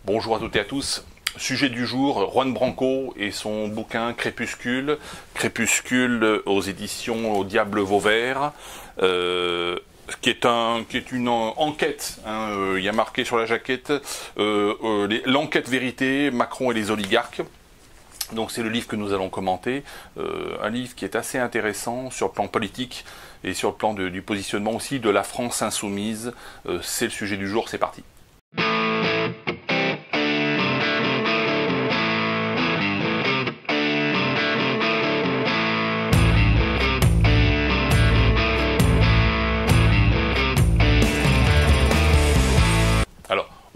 Bonjour à toutes et à tous. Sujet du jour, Juan Branco et son bouquin Crépuscule. Crépuscule aux éditions Au Diable Vauvert. Qui est une enquête, il y a marqué sur la jaquette l'enquête vérité, Macron et les oligarques. Donc c'est le livre que nous allons commenter, un livre qui est assez intéressant sur le plan politique et sur le plan du positionnement aussi de la France insoumise. C'est le sujet du jour, c'est parti.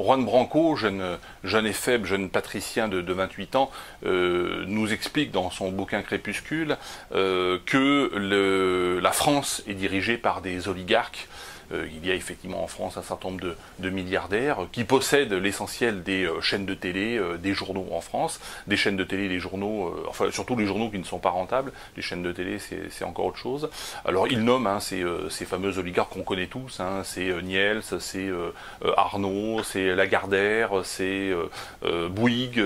Juan Branco, jeune et faible, jeune patricien de 28 ans, nous explique dans son bouquin Crépuscule que la France est dirigée par des oligarques. Il y a effectivement en France un certain nombre de milliardaires qui possèdent l'essentiel des chaînes de télé, des journaux en France, des chaînes de télé, des journaux, enfin surtout les journaux qui ne sont pas rentables, les chaînes de télé c'est encore autre chose. Alors il nomme ces fameux oligarques qu'on connaît tous, c'est Niels, c'est Arnaud, c'est Lagardère, c'est Bouygues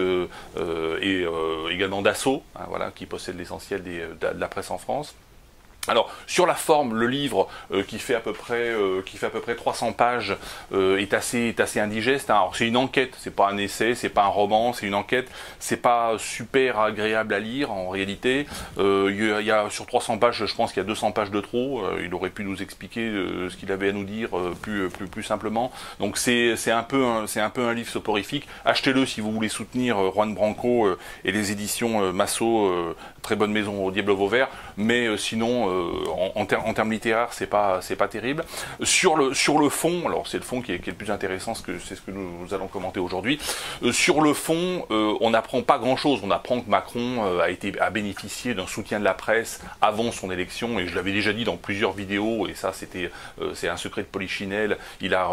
et également Dassault, voilà, qui possèdent l'essentiel de la presse en France. Alors, sur la forme, le livre qui fait à peu près 300 pages est assez indigeste. Alors, c'est une enquête, c'est pas un essai, c'est pas un roman, c'est une enquête. C'est pas super agréable à lire en réalité. Il y a sur 300 pages, je pense qu'il y a 200 pages de trop. Il aurait pu nous expliquer ce qu'il avait à nous dire plus simplement. Donc c'est un peu un livre soporifique. Achetez-le si vous voulez soutenir Juan Branco et les éditions Massot, très bonne maison au Diable Vauvert. Mais sinon en termes littéraires, c'est pas terrible. Sur le fond, alors c'est le fond qui est le plus intéressant, c'est ce que nous allons commenter aujourd'hui. Sur le fond, on n'apprend pas grand-chose. On apprend que Macron a bénéficié d'un soutien de la presse avant son élection, et je l'avais déjà dit dans plusieurs vidéos, et ça c'est un secret de Polichinelle. Il a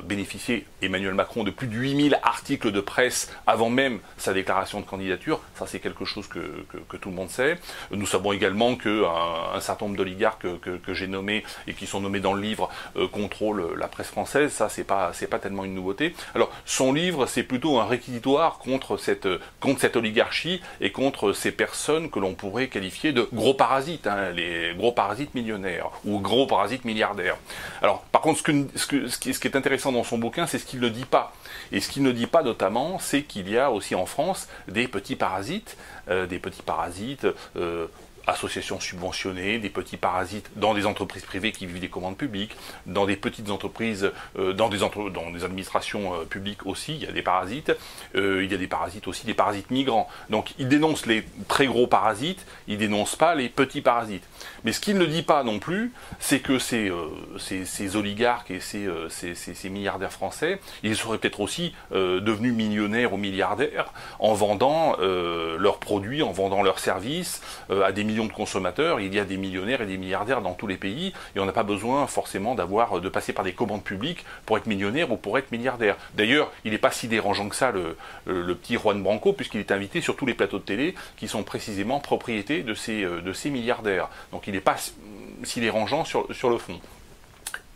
bénéficié, Emmanuel Macron, de plus de 8000 articles de presse avant même sa déclaration de candidature. Ça c'est quelque chose que tout le monde sait. Nous savons également qu'un certain nombre d'oligarques que j'ai nommés et qui sont nommés dans le livre contrôlent la presse française. Ça c'est pas tellement une nouveauté. Alors son livre c'est plutôt un réquisitoire contre cette oligarchie et contre ces personnes que l'on pourrait qualifier de gros parasites, les gros parasites millionnaires ou gros parasites milliardaires. Alors par contre ce qui est intéressant dans son bouquin, c'est ce qu'il ne dit pas. Et ce qu'il ne dit pas notamment, c'est qu'il y a aussi en France des petits parasites, associations subventionnées, des petits parasites dans des entreprises privées qui vivent des commandes publiques, dans des petites entreprises, dans des administrations publiques aussi, il y a des parasites. Il y a des parasites aussi, des parasites migrants. Donc il dénonce les très gros parasites, il dénonce pas les petits parasites. Mais ce qu'il ne dit pas non plus, c'est que ces oligarques et ces milliardaires français, ils seraient peut-être aussi devenus millionnaires ou milliardaires en vendant leurs produits, en vendant leurs services à des millions de consommateurs. Il y a des millionnaires et des milliardaires dans tous les pays, et on n'a pas besoin forcément de passer par des commandes publiques pour être millionnaire ou pour être milliardaire. D'ailleurs, il n'est pas si dérangeant que ça, le petit Juan Branco, puisqu'il est invité sur tous les plateaux de télé qui sont précisément propriétés de ces milliardaires. Donc il n'est pas si dérangeant sur le fond.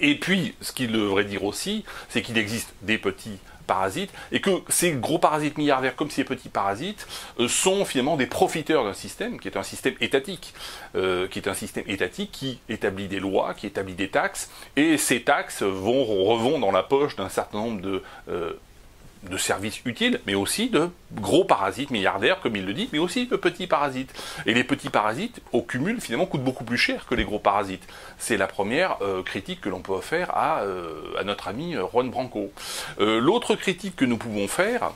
Et puis, ce qu'il devrait dire aussi, c'est qu'il existe des petits parasites, et que ces gros parasites milliardaires comme ces petits parasites sont finalement des profiteurs d'un système qui est un système étatique, qui établit des lois, qui établit des taxes, et ces taxes revont dans la poche d'un certain nombre de services utiles, mais aussi de gros parasites milliardaires, comme il le dit, mais aussi de petits parasites. Et les petits parasites, au cumul, finalement, coûtent beaucoup plus cher que les gros parasites. C'est la première critique que l'on peut faire à notre ami Juan Branco. L'autre critique que nous pouvons faire,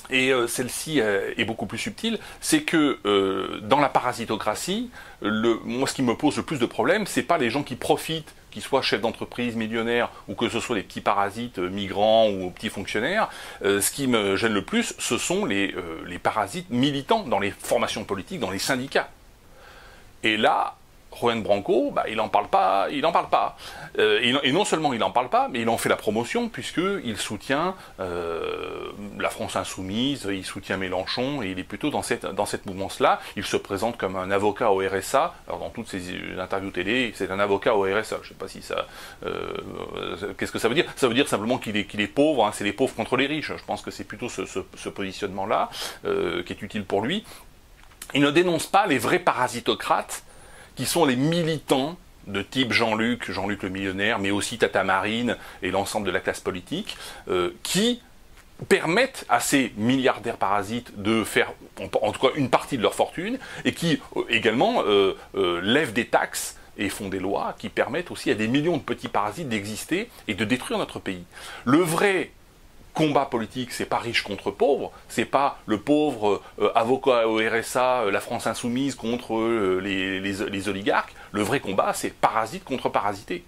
et celle-ci est beaucoup plus subtile, c'est que dans la parasitocratie, moi ce qui me pose le plus de problèmes, c'est pas les gens qui profitent, qu'ils soient chefs d'entreprise, millionnaires, ou que ce soit des petits parasites migrants ou petits fonctionnaires. Ce qui me gêne le plus, ce sont les parasites militants dans les formations politiques, dans les syndicats. Et là, Juan Branco, il n'en parle pas, et non seulement il n'en parle pas, mais il en fait la promotion, puisqu'il soutient la France insoumise, il soutient Mélenchon, et il est plutôt dans cette mouvance-là. Il se présente comme un avocat au RSA, alors dans toutes ses interviews télé, c'est un avocat au RSA, je ne sais pas si ça... qu'est-ce que ça veut dire? Ça veut dire simplement qu'il est pauvre, hein, c'est les pauvres contre les riches. Je pense que c'est plutôt ce positionnement-là qui est utile pour lui. Il ne dénonce pas les vrais parasitocrates, qui sont les militants de type Jean-Luc le millionnaire, mais aussi Tata Marine et l'ensemble de la classe politique, qui permettent à ces milliardaires parasites de faire, en tout cas, une partie de leur fortune, et qui également lèvent des taxes et font des lois qui permettent aussi à des millions de petits parasites d'exister et de détruire notre pays. Le vrai combat politique, c'est pas riche contre pauvre, c'est pas le pauvre avocat au RSA, la France insoumise contre les oligarques. Le vrai combat, c'est parasite contre parasité.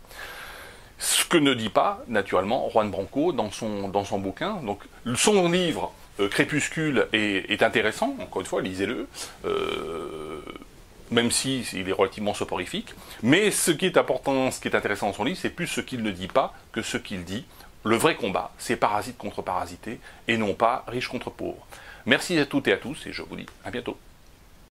Ce que ne dit pas, naturellement, Juan Branco dans son bouquin. Donc, son livre Crépuscule est intéressant, encore une fois, lisez-le, même si il est relativement soporifique. Mais ce qui est important, ce qui est intéressant dans son livre, c'est plus ce qu'il ne dit pas que ce qu'il dit. Le vrai combat, c'est parasite contre parasité, et non pas riche contre pauvre. Merci à toutes et à tous, et je vous dis à bientôt.